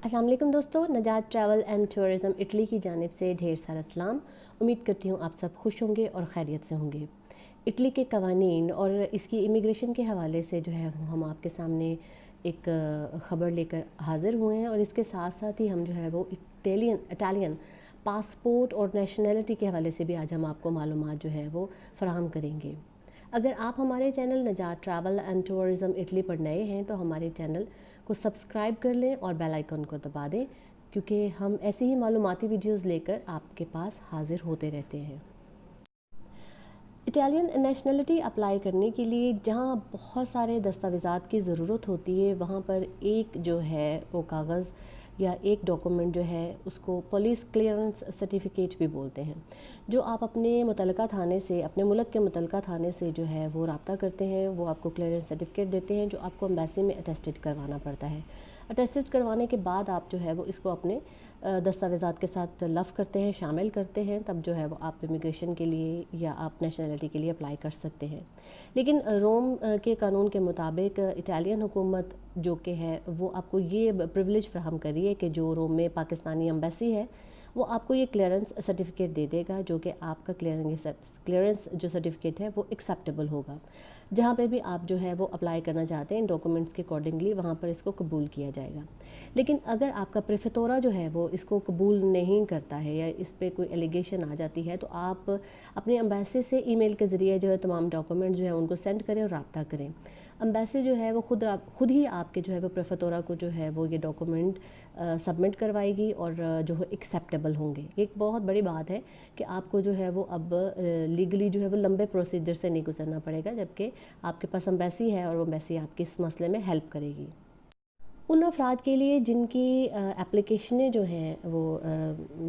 अस्सलाम वालेकुम दोस्तों, नजात ट्रैवल एंड टूरिज़्म इटली की जानिब से ढेर सारा सलाम। उम्मीद करती हूँ आप सब खुश होंगे और खैरियत से होंगे। इटली के कवानीन और इसकी इमिग्रेशन के हवाले से जो है हम आपके सामने एक ख़बर लेकर हाज़िर हुए हैं और इसके साथ साथ ही हम जो है वो इटालियन पासपोर्ट और नेशनैलिटी के हवाले से भी आज हम आपको मालूमात जो है वो फ़राहम करेंगे। अगर आप हमारे चैनल नजात ट्रैवल एंड टूरिज़्म इटली पर नए हैं तो हमारे चैनल को सब्सक्राइब कर लें और बेल आइकन को दबा दें, क्योंकि हम ऐसी ही मालूमाती वीडियोस लेकर आपके पास हाजिर होते रहते हैं। इटालियन नेशनलिटी अप्लाई करने के लिए जहाँ बहुत सारे दस्तावेज़ात की ज़रूरत होती है, वहाँ पर एक जो है वो कागज़ या एक डॉक्यूमेंट जो है उसको पुलिस क्लियरेंस सर्टिफिकेट भी बोलते हैं, जो आप अपने मुतल्लिका थाने से, अपने मुल्क के मुतल्लिका थाने से जो है वो रब्ता करते हैं। वो आपको क्लियरेंस सर्टिफिकेट देते हैं जो आपको एम्बेसी में अटेस्टेड करवाना पड़ता है। अटेस्टेड करवाने के बाद आप जो है वो इसको अपने दस्तावेज़ात के साथ लफ़ करते हैं, शामिल करते हैं, तब जो है वो आप इमिग्रेशन के लिए या आप नेशनलिटी के लिए अप्लाई कर सकते हैं। लेकिन रोम के कानून के मुताबिक इटालियन हुकूमत जो कि है वो आपको ये प्रिविलेज फ्राहम कर रही है कि जो रोम में पाकिस्तानी एम्बेसी है वो आपको ये क्लियरेंस सर्टिफिकेट दे देगा, जो कि आपका क्लियरेंस जो सर्टिफिकेट है वो एक्सेप्टेबल होगा। जहाँ पे भी आप जो है वो अप्लाई करना चाहते हैं डॉक्यूमेंट्स के अकॉर्डिंगली, वहाँ पर इसको कबूल किया जाएगा। लेकिन अगर आपका प्रेफेक्टोरा जो है वो इसको कबूल नहीं करता है या इस पर कोई एलिगेशन आ जाती है, तो आप अपने एम्बेसी से ईमेल के ज़रिए जो है तमाम डॉक्यूमेंट जो है उनको सेंड करें और रब्ता करें। एम्बेसी जो है वो खुद ही आपके जो है वो प्रेफेक्टोरा को जो है वो ये डॉक्यूमेंट सबमिट करवाएगी और जो है एक्सेप्टेबल होंगे। एक बहुत बड़ी बात है कि आपको जो है वो अब लीगली जो है वो लंबे प्रोसीजर से नहीं गुजरना पड़ेगा, जबकि आपके पास एम्बेसी है और वो एम्बेसी आपके इस मसले में हेल्प करेगी। उन अफराद के लिए जिनकी एप्लीकेशनें जो हैं वो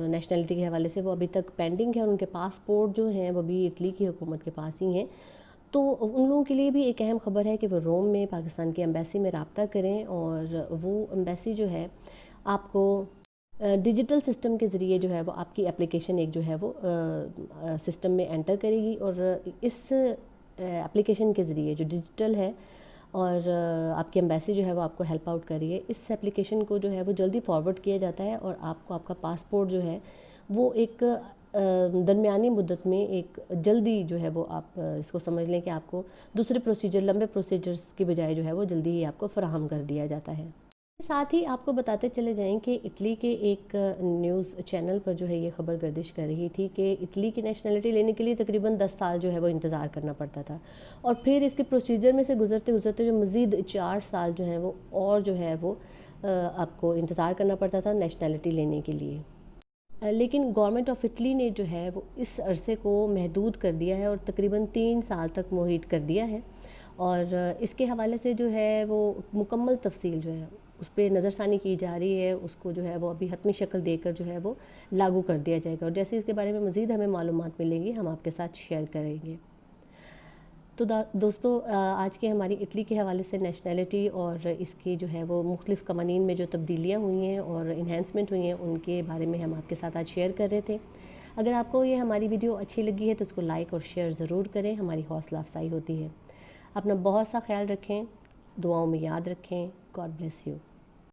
नेशनलिटी के हवाले से वो अभी तक पेंडिंग है और उनके पासपोर्ट जो हैं वो भी इटली की हुकूमत के पास ही हैं, तो उन लोगों के लिए भी एक अहम ख़बर है कि वो रोम में पाकिस्तान की एम्बेसी में रब्ता करें और वो एम्बेसी जो है आपको डिजिटल सिस्टम के ज़रिए जो है वो आपकी एप्लीकेशन एक जो है वो सिस्टम में एंटर करेगी और इस एप्लीकेशन के ज़रिए जो डिजिटल है और आपकी एम्बेसी जो है वो आपको हेल्प आउट कर रही है, इस एप्लीकेशन को जो है वो जल्दी फॉरवर्ड किया जाता है और आपको आपका पासपोर्ट जो है वो एक दरमियानी मुद्दत में एक जल्दी जो है वो आप इसको समझ लें कि आपको दूसरे प्रोसीजर, लंबे प्रोसीजर्स की बजाय जो है वो जल्दी ही आपको फ़राहम कर दिया जाता है। साथ ही आपको बताते चले जाएं कि इटली के एक न्यूज़ चैनल पर जो है ये ख़बर गर्दिश कर रही थी कि इटली की नेशनलिटी लेने के लिए तकरीबन 10 साल जो है वो इंतज़ार करना पड़ता था और फिर इसके प्रोसीजर में से गुजरते गुजरते जो मज़ीद 4 साल जो है वो और जो है वो आपको इंतज़ार करना पड़ता था नेशनलिटी लेने के लिए। लेकिन गवर्नमेंट ऑफ इटली ने जो है वो इस अरसे को महदूद कर दिया है और तकरीबन 3 साल तक मुहित कर दिया है और इसके हवाले से जो है वो मुकम्मल तफसील जो है उस पर नज़रसानी की जा रही है, उसको जो है वो अभी हतमी शक्ल देकर जो है वो लागू कर दिया जाएगा और जैसे इसके बारे में मज़ीद हमें मालूमात मिलेंगी हम आपके साथ शेयर करेंगे। तो दोस्तों, आज की हमारी इटली के हवाले से नेशनैलिटी और इसकी जो है वो मुख्तलिफ़ कवानीन में जो तब्दीलियाँ हुई हैं और इन्हेंसमेंट हुई हैं उनके बारे में हम आपके साथ आज शेयर कर रहे थे। अगर आपको ये हमारी वीडियो अच्छी लगी है तो उसको लाइक और शेयर ज़रूर करें, हमारी हौसला अफजाई होती है। अपना बहुत सा ख्याल रखें, दुआओं में याद रखें। God bless you.